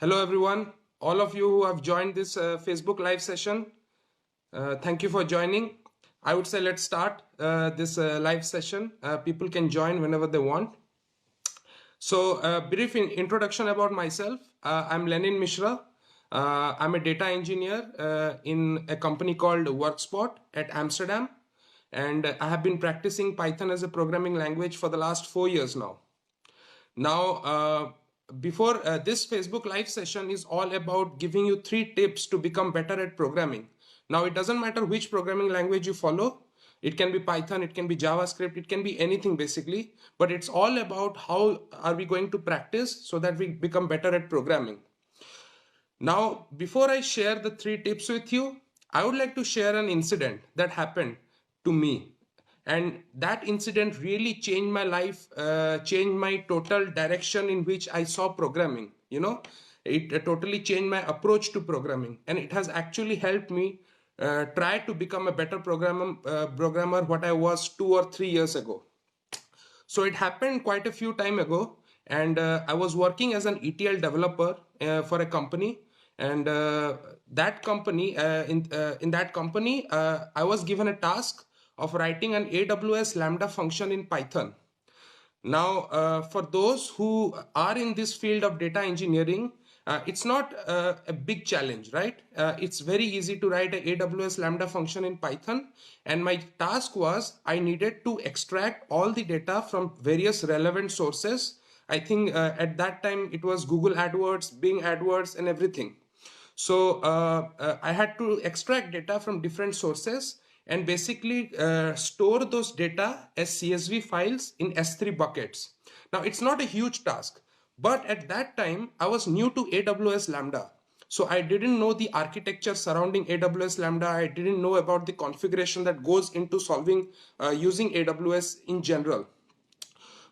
Hello, everyone. All of you who have joined this Facebook live session, thank you for joining. I would say let's start this live session. People can join whenever they want. So, brief introduction about myself. I'm Lenin Mishra. I'm a data engineer in a company called Workspot at Amsterdam. And I have been practicing Python as a programming language for the last 4 years now. Now, before this Facebook live session is all about giving you 3 tips to become better at programming. Now, it doesn't matter which programming language you follow. It can be Python, it can be JavaScript, it can be anything basically, but it's all about how are we going to practice so that we become better at programming. Now, before I share the 3 tips with you, I would like to share an incident that happened to me. And that incident really changed my life, changed my total direction in which I saw programming. It totally changed my approach to programming. And it has actually helped me try to become a better programmer what I was 2 or 3 years ago. So it happened quite a few time ago, and I was working as an ETL developer for a company, and that company in that company I was given a task of writing an AWS Lambda function in Python. Now, for those who are in this field of data engineering, it's not a big challenge, right? It's very easy to write a AWS Lambda function in Python. And my task was I needed to extract all the data from various relevant sources. I think at that time it was Google AdWords, Bing AdWords, and everything. So I had to extract data from different sources and basically store those data as CSV files in S3 buckets. Now, it's not a huge task, but at that time, I was new to AWS Lambda. So I didn't know the architecture surrounding AWS Lambda. I didn't know about the configuration that goes into solving using AWS in general.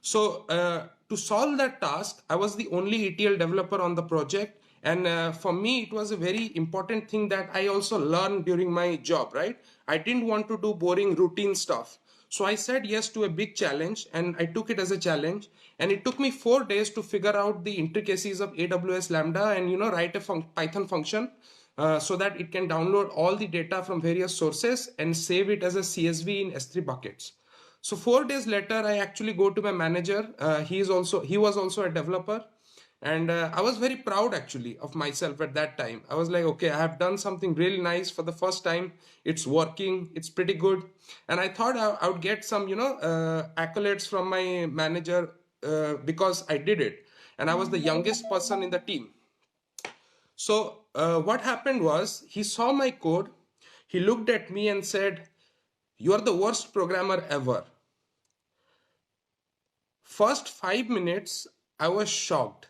So to solve that task, I was the only ETL developer on the project. And for me, it was a very important thing that I also learned during my job, right? I didn't want to do boring routine stuff. So I said yes to a big challenge and I took it as a challenge. And it took me 4 days to figure out the intricacies of AWS Lambda and, write a Python function so that it can download all the data from various sources and save it as a CSV in S3 buckets. So 4 days later, I actually go to my manager. He was also a developer. And I was very proud actually of myself at that time. I was like, okay, I have done something really nice for the first time. It's working. It's pretty good. And I thought I would get some, accolades from my manager because I did it. And I was the youngest person in the team. So what happened was he saw my code. He looked at me and said, "You are the worst programmer ever." First 5 minutes, I was shocked.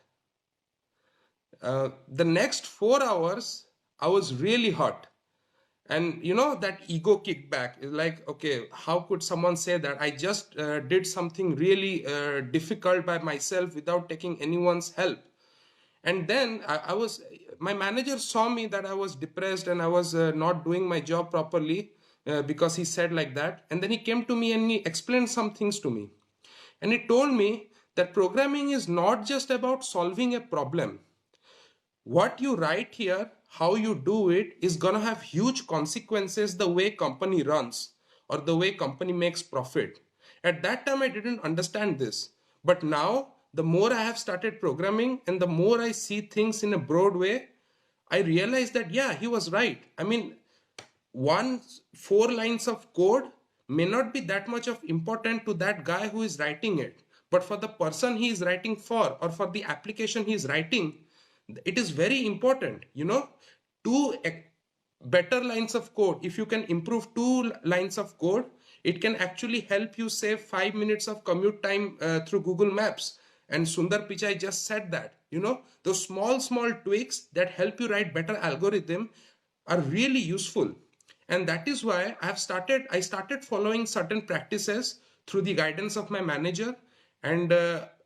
The next 4 hours, I was really hurt. And that ego kickback is like, okay, how could someone say that? I just did something really difficult by myself without taking anyone's help. And then my manager saw me that I was depressed and I was not doing my job properly because he said like that. And then he came to me and he explained some things to me. And he told me that programming is not just about solving a problem. What you write here, how you do it, is gonna have huge consequences the way company runs or the way company makes profit. At that time, I didn't understand this. But now, the more I have started programming and the more I see things in a broad way, I realize that, yeah, he was right. I mean, 4 lines of code may not be that much of important to that guy who is writing it. But for the person he is writing for or for the application he is writing, it is very important. 2 better lines of code, if you can improve 2 lines of code, it can actually help you save 5 minutes of commute time through Google Maps. And Sundar Pichai just said that, those small tweaks that help you write better algorithm are really useful. And that is why I started following certain practices through the guidance of my manager. And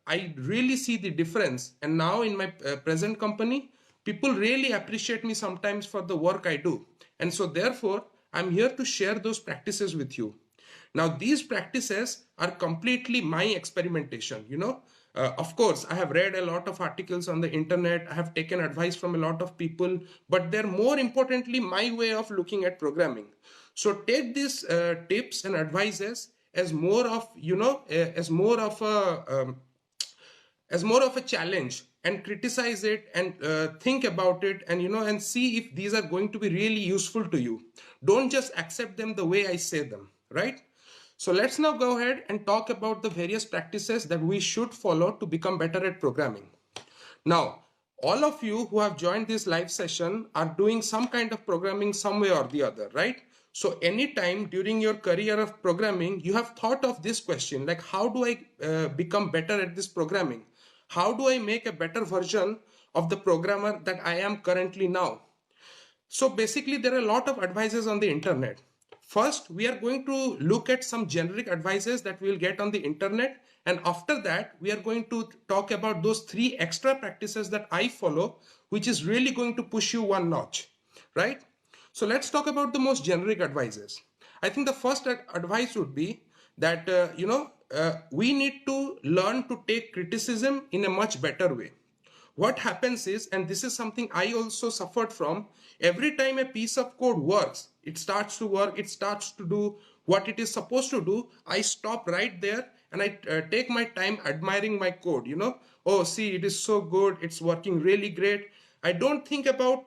I really see the difference. And now in my present company, people really appreciate me sometimes for the work I do. And so therefore, I'm here to share those practices with you. Now, these practices are completely my experimentation. Of course, I have read a lot of articles on the internet. I have taken advice from a lot of people, but they're more importantly my way of looking at programming. So take these tips and advices as more of, as more of a challenge, and criticize it, and think about it, and and see if these are going to be really useful to you. Don't just accept them the way I say them, right? So let's now go ahead and talk about the various practices that we should follow to become better at programming. Now, all of you who have joined this live session are doing some kind of programming some way or the other, right? So anytime during your career of programming, you have thought of this question, like, how do I become better at this programming? How do I make a better version of the programmer that I am currently now? So basically, there are a lot of advices on the internet. First, we are going to look at some generic advices that we'll get on the internet. And after that, we are going to talk about those 3 extra practices that I follow, which is really going to push you one notch, right? So let's talk about the most generic advices. I think the first advice would be that, we need to learn to take criticism in a much better way. What happens is, and this is something I also suffered from, every time a piece of code works, it starts to work, it starts to do what it is supposed to do, I stop right there and I take my time admiring my code. Oh, see, it is so good, it's working really great. I don't think about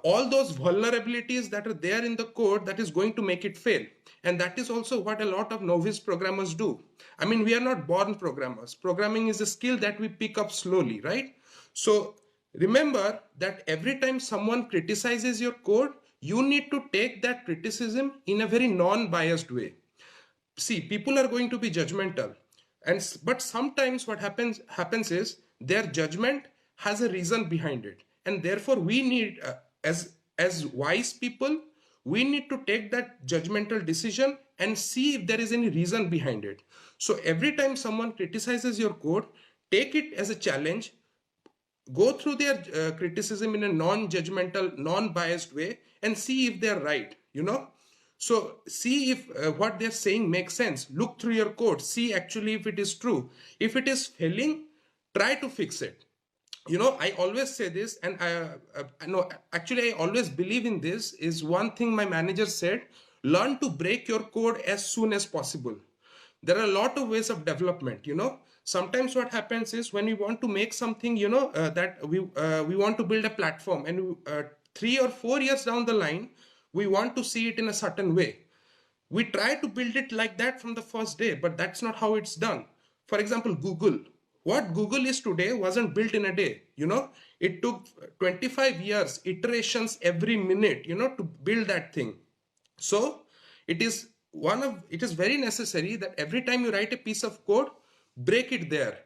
all those vulnerabilities that are there in the code that is going to make it fail. And that is also what a lot of novice programmers do. I mean, we are not born programmers. Programming is a skill that we pick up slowly, right? So remember that every time someone criticizes your code, you need to take that criticism in a very non-biased way. See, people are going to be judgmental, but sometimes what happens is their judgment has a reason behind it, and therefore we need, as wise people, we need to take that judgmental decision and see if there is any reason behind it. So every time someone criticizes your code, take it as a challenge, go through their criticism in a non-judgmental, non-biased way, and see if they're right. So see if what they're saying makes sense. Look through your code, see actually if it is true. If it is failing, try to fix it. I always say this, and I always believe in this. Is one thing my manager said: learn to break your code as soon as possible. There are a lot of ways of development. Sometimes what happens is, when we want to make something, that we want to build a platform, and 3 or 4 years down the line, we want to see it in a certain way. We try to build it like that from the first day, but that's not how it's done. For example, Google. What Google is today wasn't built in a day. It took 25 years, iterations every minute, to build that thing. So it is very necessary that every time you write a piece of code, break it there,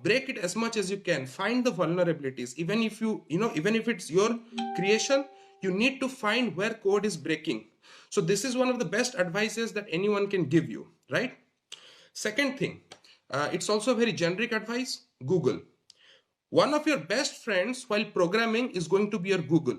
break it as much as you can, find the vulnerabilities. Even if it's your creation, you need to find where code is breaking. So this is one of the best advices that anyone can give you, right? Second thing, it's also very generic advice: Google. One of your best friends while programming is going to be your Google.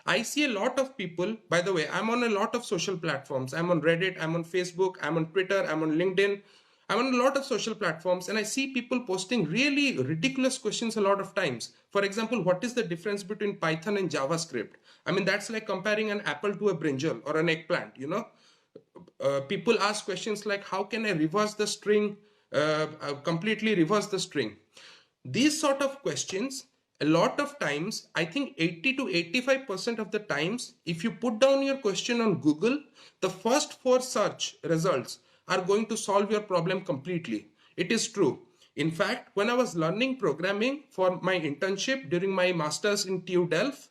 I see a lot of people, by the way, I'm on a lot of social platforms. I'm on Reddit, I'm on Facebook, I'm on Twitter, I'm on LinkedIn. I'm on a lot of social platforms, and I see people posting really ridiculous questions a lot of times. For example, what is the difference between Python and JavaScript? I mean, that's like comparing an apple to a brinjal or an eggplant, People ask questions like, how can I reverse the string, completely reverse the string? These sort of questions, a lot of times, I think 80 to 85% of the times, if you put down your question on Google, the first 4 search results are going to solve your problem completely. It is true. In fact, when I was learning programming for my internship during my master's in TU Delft,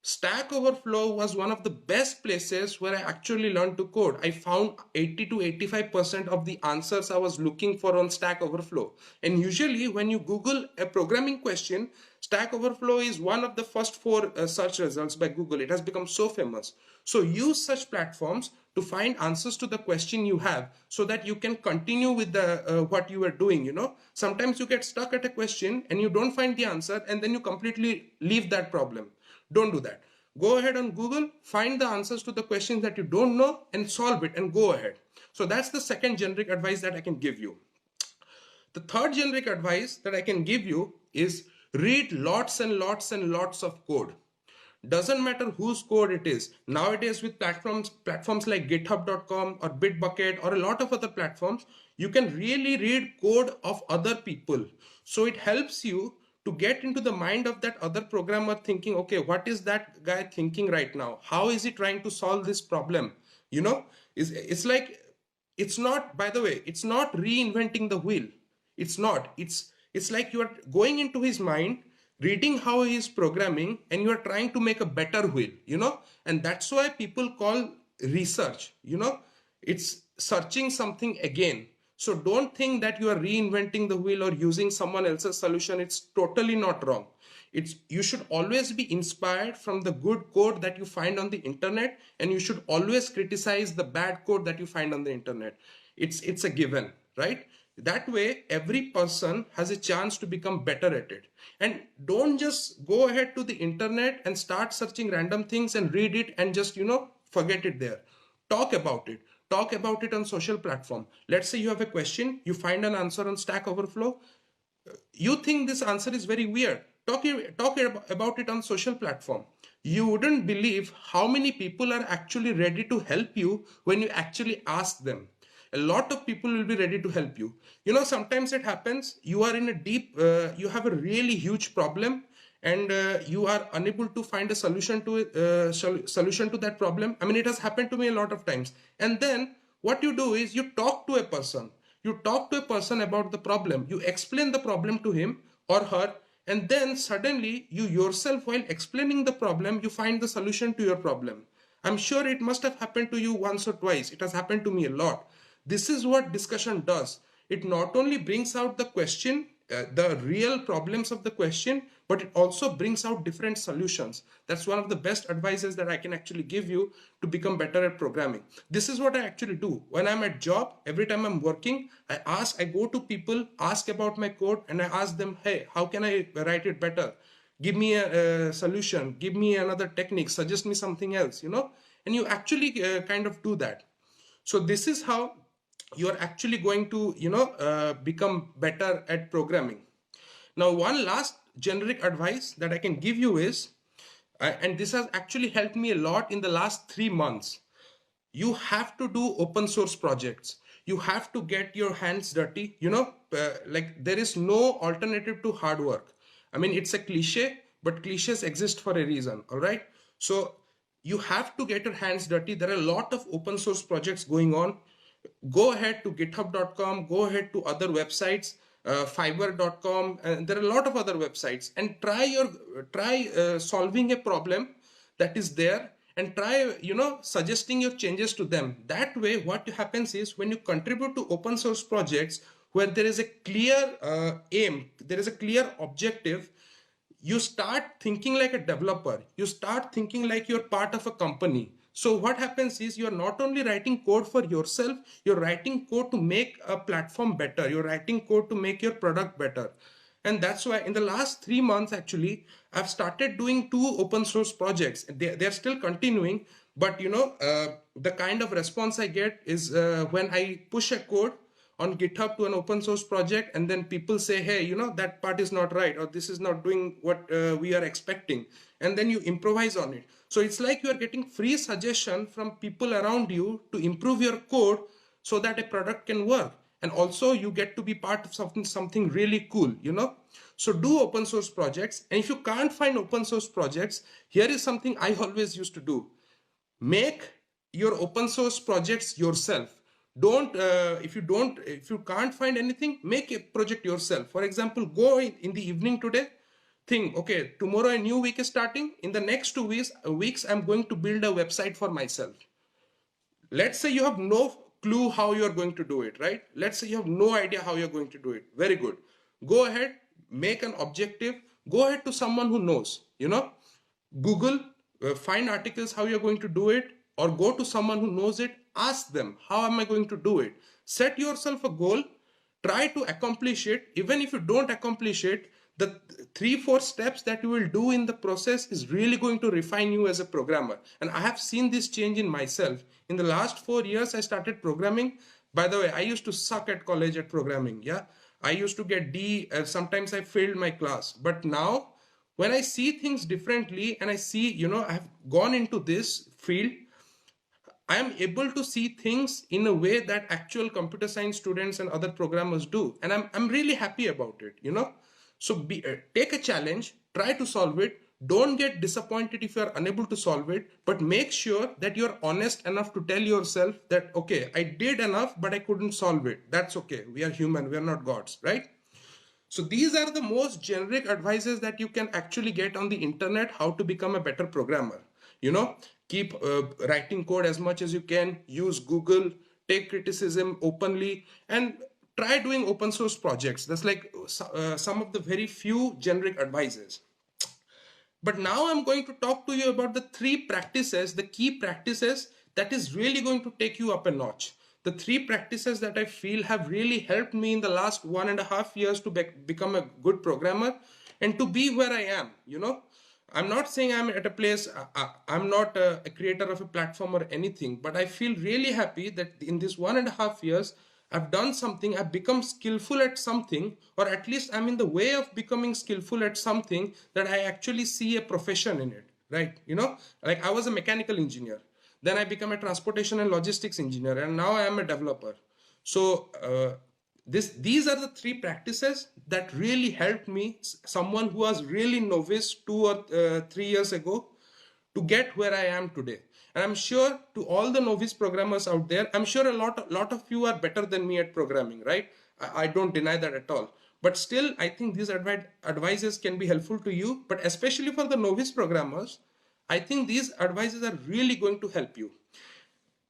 Stack Overflow was one of the best places where I actually learned to code. I found 80 to 85% of the answers I was looking for on Stack Overflow. And usually when you Google a programming question, Stack Overflow is one of the first 4 search results by Google. It has become so famous. So use such platforms to find answers to the question you have, so that you can continue with the what you are doing. Sometimes you get stuck at a question and you don't find the answer, and then you completely leave that problem. Don't do that. Go ahead on Google, find the answers to the questions that you don't know, and solve it, and go ahead. So that's the second generic advice that I can give you. The third generic advice that I can give you is read lots and lots and lots of code. Doesn't matter whose code it is. Nowadays with platforms like github.com or Bitbucket or a lot of other platforms, you can really read code of other people. So it helps you to get into the mind of that other programmer, thinking, okay, what is that guy thinking right now? How is he trying to solve this problem? You know, it's like, it's not, by the way, it's not reinventing the wheel. It's not. It's like you are going into his mind, reading how he is programming, and you are trying to make a better wheel, you know. And that's why people call research, you know, it's searching something again. So don't think that you are reinventing the wheel or using someone else's solution. It's totally not wrong. It's, you should always be inspired from the good code that you find on the internet, and you should always criticize the bad code that you find on the internet. It's a given, right? That way every person has a chance to become better at it. And don't just go ahead to the internet and start searching random things and read it and just, you know, forget it there. Talk about it. Talk about it on social platform. Let's say you have a question, you find an answer on Stack Overflow. You think this answer is very weird. Talk about it on social platform. You wouldn't believe how many people are actually ready to help you when you actually ask them. A lot of people will be ready to help you. You know, sometimes it happens, you are in a deep, you have a really huge problem, and you are unable to find a solution to that problem. I mean, it has happened to me a lot of times. And then what you do is you talk to a person. You talk to a person about the problem. You explain the problem to him or her, and then suddenly you yourself, while explaining the problem, you find the solution to your problem. I'm sure it must have happened to you once or twice. It has happened to me a lot. This is what discussion does. It not only brings out the question, the real problems of the question, but it also brings out different solutions. That's one of the best advices that I can actually give you to become better at programming. This is what I actually do. When I'm at job, every time I'm working, I go to people, ask about my code, and I ask them, hey, how can I write it better? Give me a solution, give me another technique, suggest me something else, you know, and you actually kind of do that. So this is how you are actually going to, you know, become better at programming. Now, one last generic advice that I can give you is, and this has actually helped me a lot in the last 3 months. You have to do open source projects. You have to get your hands dirty, you know, like there is no alternative to hard work. I mean, it's a cliche, but cliches exist for a reason. All right. So you have to get your hands dirty. There are a lot of open source projects going on. Go ahead to github.com, go ahead to other websites, fiverr.com, and there are a lot of other websites, and try solving a problem that is there, and try, you know, suggesting your changes to them. That way what happens is, when you contribute to open source projects where there is a clear aim, there is a clear objective, you start thinking like a developer. You start thinking like you're part of a company. So what happens is, you're not only writing code for yourself, you're writing code to make a platform better. You're writing code to make your product better. And that's why in the last 3 months, actually, I've started doing 2 open source projects. They're still continuing, but you know, the kind of response I get is when I push a code on GitHub to an open source project, and then people say, hey, you know, that part is not right, or this is not doing what we are expecting, and then you improvise on it. So it's like you are getting free suggestion from people around you to improve your code so that a product can work, and also you get to be part of something really cool, you know. So do open source projects. And if you can't find open source projects, here is something I always used to do. Make your open source projects yourself. If you can't find anything, make a project yourself. For example, go in the evening today, think, okay, tomorrow a new week is starting. In the next 2 weeks, I'm going to build a website for myself. Let's say you have no clue how you're going to do it, right? Let's say you have no idea how you're going to do it. Very good. Go ahead, make an objective, go ahead to someone who knows, you know, Google, find articles how you're going to do it, or go to someone who knows it, ask them, how am I going to do it? Set yourself a goal, try to accomplish it. Even if you don't accomplish it, the 3-4 steps that you will do in the process is really going to refine you as a programmer. And I have seen this change in myself. In the last 4 years, I started programming. By the way, I used to suck at college at programming. Yeah, I used to get D. Sometimes I failed my class. But now, when I see things differently and I see, I've gone into this field, I am able to see things in a way that actual computer science students and other programmers do. And I'm really happy about it. So take a challenge, try to solve it. Don't get disappointed if you are unable to solve it, but make sure that you're honest enough to tell yourself that, okay, I did enough, but I couldn't solve it. That's okay. We are human. We are not gods, right? So these are the most generic advices that you can actually get on the internet, how to become a better programmer. Keep writing code as much as you can, use Google, take criticism openly, and try doing open source projects. That's like some of the very few generic advices. But now I'm going to talk to you about the the key practices that is really going to take you up a notch. The three practices that I feel have really helped me in the last 1.5 years to become a good programmer and to be where I am. I'm not saying I'm at a place, I'm not a creator of a platform or anything, but I feel really happy that in this 1.5 years, I've done something, I've become skillful at something, or at least I'm in the way of becoming skillful at something that I actually see a profession in it, right? Like I was a mechanical engineer, then I became a transportation and logistics engineer, and now I am a developer. So these are the three practices that really helped me, someone who was really novice 2 or 3 years ago, to get where I am today. And I'm sure to all the novice programmers out there, I'm sure a lot of you are better than me at programming, right? I don't deny that at all. But still, I think these advices can be helpful to you, but especially for the novice programmers, I think these advices are really going to help you.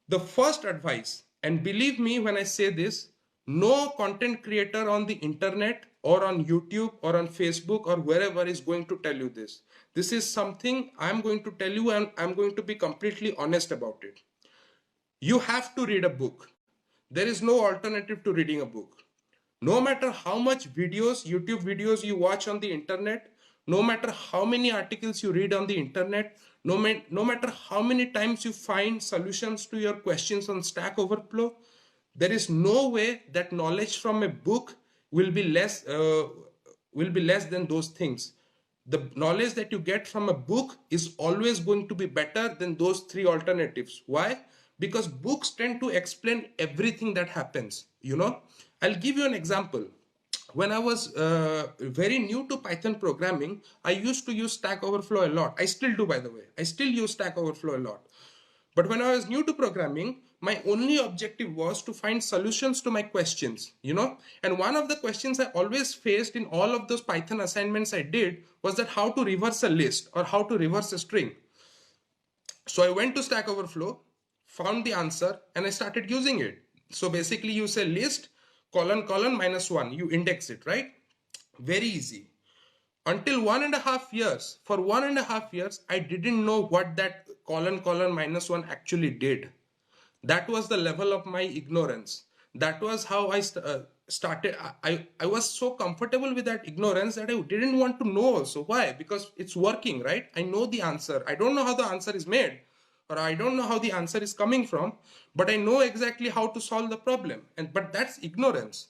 The first advice, and believe me when I say this, no content creator on the internet or on YouTube or on Facebook or wherever is going to tell you this. This is something I'm going to tell you, and I'm going to be completely honest about it. You have to read a book. There is no alternative to reading a book. No matter how much YouTube videos you watch on the internet, no matter how many articles you read on the internet, no matter how many times you find solutions to your questions on Stack Overflow, there is no way that knowledge from a book will be less than those things. The knowledge that you get from a book is always going to be better than those three alternatives. Why? Because books tend to explain everything that happens. I'll give you an example. When I was very new to Python programming, I used to use Stack Overflow a lot. I still do, by the way. I still use Stack Overflow a lot. But when I was new to programming, my only objective was to find solutions to my questions, and one of the questions I always faced in all of those Python assignments I did was that how to reverse a list or how to reverse a string. So I went to Stack Overflow, found the answer, and I started using it. So basically you say list colon -1, you index it, right? Very easy. Until 1.5 years, for 1.5 years, I didn't know what that colon -1 actually did. That was the level of my ignorance. That was how I started. I was so comfortable with that ignorance that I didn't want to know also. Why? Because it's working, right? I know the answer. I don't know how the answer is made, or I don't know how the answer is coming from, but I know exactly how to solve the problem. But that's ignorance,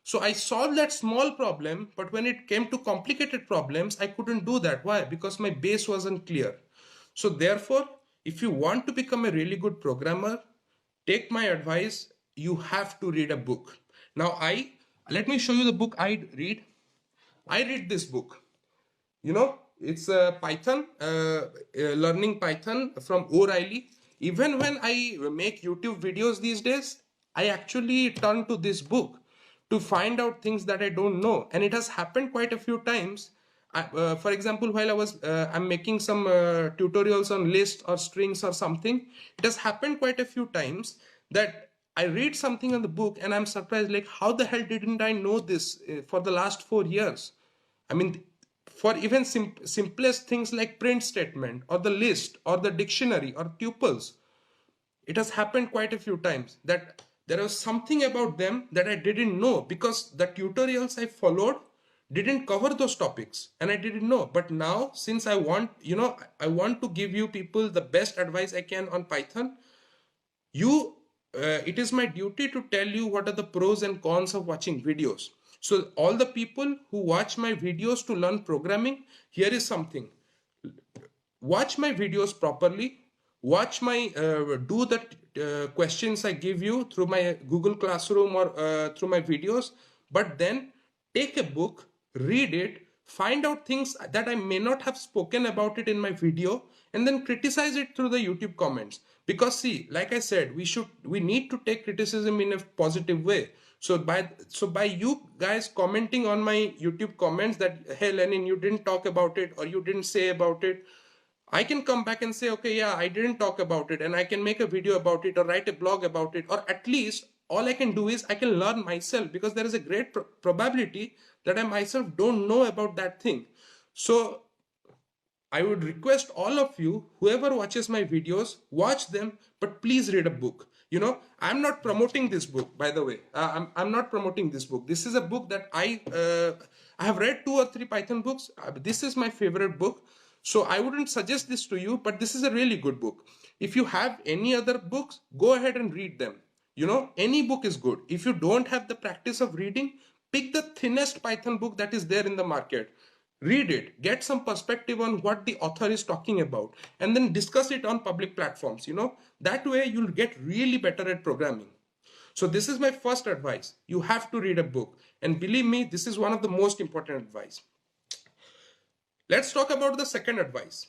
So I solved that small problem, but when it came to complicated problems, I couldn't do that. Why? Because my base wasn't clear. So therefore, if you want to become a really good programmer, take my advice, you have to read a book. Now let me show you the book I read. I read this book. It's Python, learning Python from O'Reilly. Even when I make YouTube videos these days, I actually turn to this book to find out things that I don't know. And it has happened quite a few times. For example, while I'm making some tutorials on lists or strings or something, it has happened quite a few times that I read something in the book and I'm surprised, like, how the hell didn't I know this for the last 4 years? I mean, for even simplest things like print statement or the list or the dictionary or tuples, it has happened quite a few times that there was something about them that I didn't know because the tutorials I followed didn't cover those topics and I didn't know. But now, since I want to give you people the best advice I can on Python, it is my duty to tell you what are the pros and cons of watching videos. So all the people who watch my videos to learn programming, here is something. Watch my videos properly, watch my do the questions I give you through my Google Classroom or through my videos, but then take a book, read it, find out things that I may not have spoken about it in my video, and then criticize it through the YouTube comments. Because see, like I said, we need to take criticism in a positive way. So by you guys commenting on my YouTube comments that, hey Lenin, you didn't talk about it or you didn't say about it, I can come back and say, okay, yeah, I didn't talk about it, and I can make a video about it or write a blog about it, or at least all I can do is I can learn myself, because there is a great probability that I myself don't know about that thing. So I would request all of you, whoever watches my videos, watch them, but please read a book. I'm not promoting this book, by the way. I'm not promoting this book. This is a book that I have read 2 or 3 Python books. This is my favorite book. So I wouldn't suggest this to you, but this is a really good book. If you have any other books, go ahead and read them. Any book is good. If you don't have the practice of reading, pick the thinnest Python book that is there in the market. Read it, get some perspective on what the author is talking about, and then discuss it on public platforms. That way you'll get really better at programming. So this is my first advice. You have to read a book, and believe me, this is one of the most important advice. Let's talk about the second advice.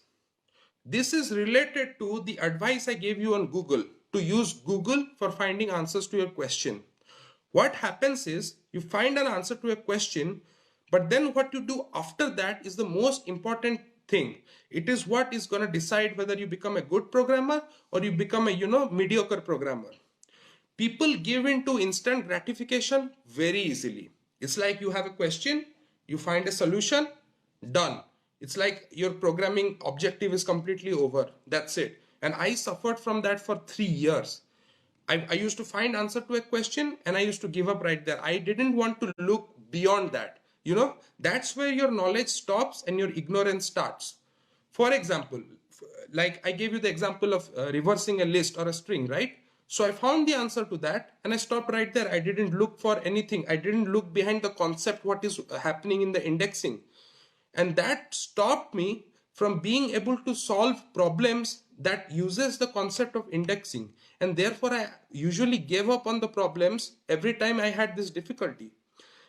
This is related to the advice I gave you on Google, to use Google for finding answers to your question. What happens is, you find an answer to a question, but then what you do after that is the most important thing. It is what is going to decide whether you become a good programmer or you become a mediocre programmer. People give into instant gratification very easily. It's like you have a question, you find a solution, done. It's like your programming objective is completely over. That's it. And I suffered from that for 3 years. I used to find answer to a question and I used to give up right there. I didn't want to look beyond that. That's where your knowledge stops and your ignorance starts. For example, like I gave you the example of reversing a list or a string, right? So I found the answer to that and I stopped right there. I didn't look for anything. I didn't look behind the concept, what is happening in the indexing. And that stopped me from being able to solve problems that uses the concept of indexing. And therefore I usually gave up on the problems every time I had this difficulty.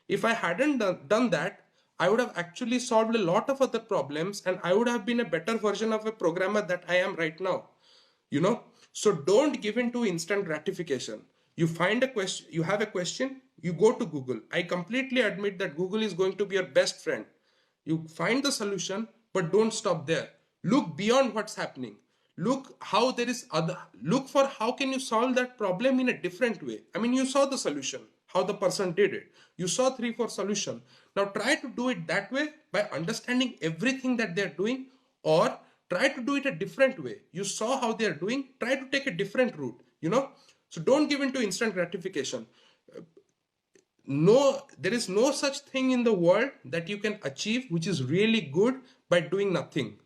If I hadn't done that, I would have actually solved a lot of other problems and I would have been a better version of a programmer that I am right now. So don't give in to instant gratification. You find a question, you have a question, you go to Google. I completely admit that Google is going to be your best friend. You find the solution, but don't stop there. Look beyond what's happening. Look for how can you solve that problem in a different way. I mean, you saw the solution, how the person did it. You saw 3-4 solution. Now try to do it that way by understanding everything that they're doing, or try to do it a different way. You saw how they're doing, try to take a different route, So don't give in to instant gratification. No, there is no such thing in the world that you can achieve which is really good by doing nothing.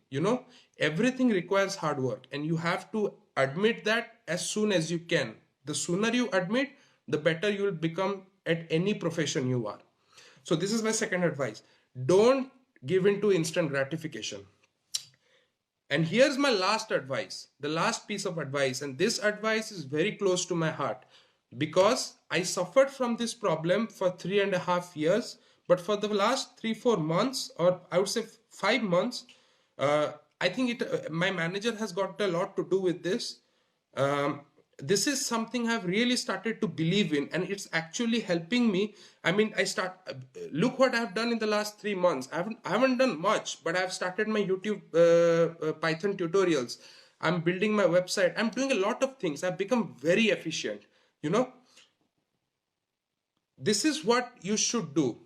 Everything requires hard work, and you have to admit that as soon as you can. The sooner you admit, the better you will become at any profession you are. So this is my second advice. Don't give in to instant gratification. And here's my last advice, the last piece of advice, and this advice is very close to my heart, because I suffered from this problem for 3.5 years, but for the last 3-4 months, or I would say 5 months, I think my manager has got a lot to do with this. This is something I've really started to believe in, and it's actually helping me. I mean, look what I've done in the last 3 months. I haven't done much, but I've started my YouTube Python tutorials. I'm building my website. I'm doing a lot of things. I've become very efficient. This is what you should do.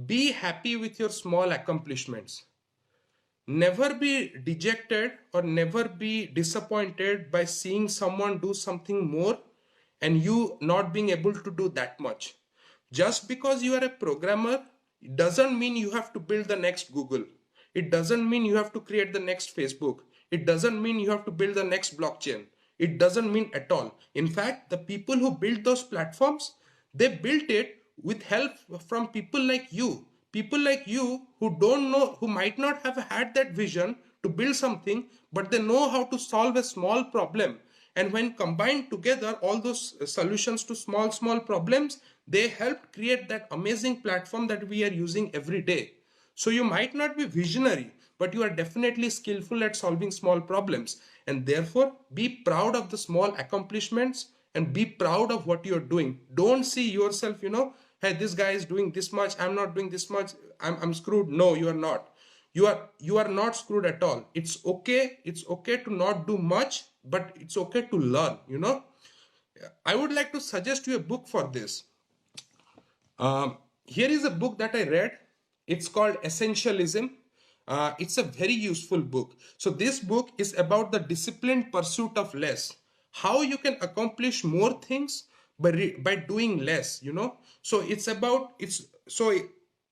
Be happy with your small accomplishments. Never be dejected or never be disappointed by seeing someone do something more and you not being able to do that much. Just because you are a programmer, it doesn't mean you have to build the next Google. It doesn't mean you have to create the next Facebook. It doesn't mean you have to build the next blockchain. It doesn't mean at all. In fact, the people who built those platforms, they built it with help from people like you. People like you who don't know, who might not have had that vision to build something, but they know how to solve a small problem. And when combined together, all those solutions to small problems, they help create that amazing platform that we are using every day. So you might not be visionary, but you are definitely skillful at solving small problems. And therefore, be proud of the small accomplishments and be proud of what you're doing. Don't see yourself, hey, this guy is doing this much, I'm not doing this much, I'm screwed. No, you are not. You are not screwed at all. It's okay to not do much, but it's okay to learn. I would like to suggest you a book for this. Here is a book that I read. It's called Essentialism. It's a very useful book. So this book is about the disciplined pursuit of less. How you can accomplish more things by doing less. So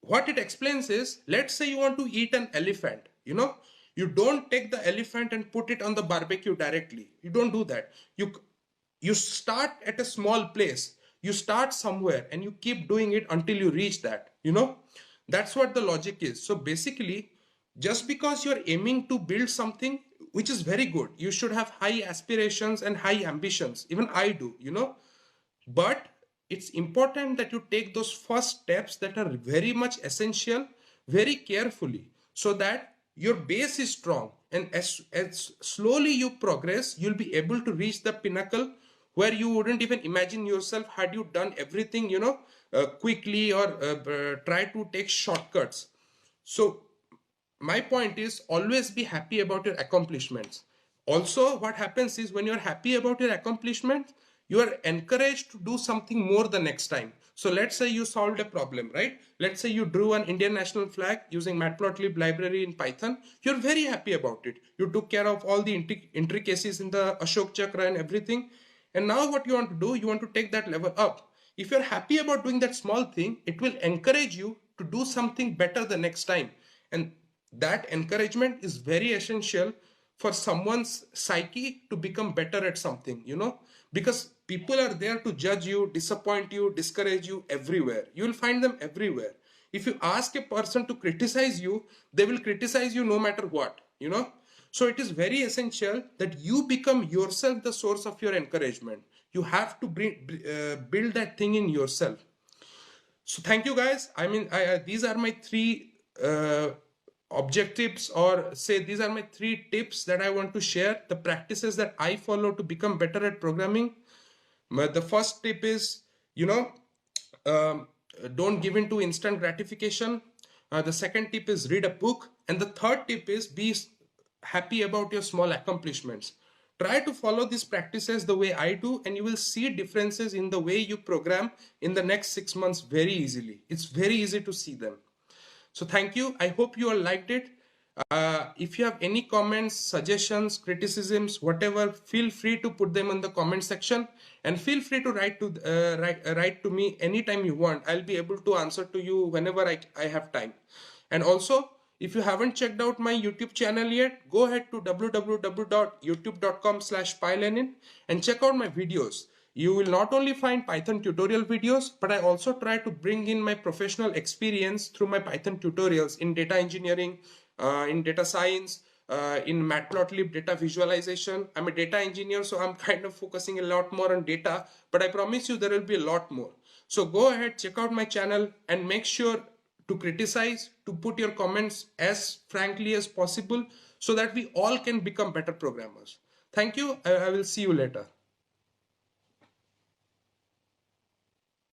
what it explains is, let's say you want to eat an elephant. You don't take the elephant and put it on the barbecue directly. You don't do that. You start at a small place. You start somewhere and you keep doing it until you reach that. That's what the logic is. So basically, just because you're aiming to build something, which is very good, you should have high aspirations and high ambitions. Even I do. But it's important that you take those first steps that are very much essential very carefully, so that your base is strong, and as slowly you progress, you'll be able to reach the pinnacle where you wouldn't even imagine yourself had you done everything quickly, or try to take shortcuts. So my point is, always be happy about your accomplishments. Also, what happens is, when you're happy about your accomplishments, you are encouraged to do something more the next time. So let's say you solved a problem, right? Let's say you drew an Indian national flag using matplotlib library in Python. You're very happy about it. You took care of all the intricacies in the Ashok Chakra and everything. And now what you want to do, you want to take that level up. If you're happy about doing that small thing, it will encourage you to do something better the next time. And that encouragement is very essential for someone's psyche to become better at something. Because people are there to judge you, disappoint you, discourage you everywhere. You will find them everywhere. If you ask a person to criticize you, they will criticize you no matter what. So it is very essential that you become yourself the source of your encouragement. You have to build that thing in yourself. So thank you, guys. I mean, these are my three objectives, or say these are my three tips that I want to share, the practices that I follow to become better at programming. The first tip is, don't give in to instant gratification. The second tip is read a book. And the third tip is be happy about your small accomplishments. Try to follow these practices the way I do, and you will see differences in the way you program in the next 6 months very easily. It's very easy to see them. So thank you. I hope you all liked it. If you have any comments, suggestions, criticisms, whatever, feel free to put them in the comment section, and feel free to write to me anytime you want. I'll be able to answer to you whenever I have time. And also, if you haven't checked out my YouTube channel yet, go ahead to www.youtube.com/PyLenin and check out my videos. You will not only find Python tutorial videos, but I also try to bring in my professional experience through my Python tutorials in data engineering, in data science, in Matplotlib data visualization. I'm a data engineer, so I'm kind of focusing a lot more on data, but I promise you there will be a lot more. So go ahead, check out my channel, and make sure to criticize, to put your comments as frankly as possible, so that we all can become better programmers. Thank you. I will see you later.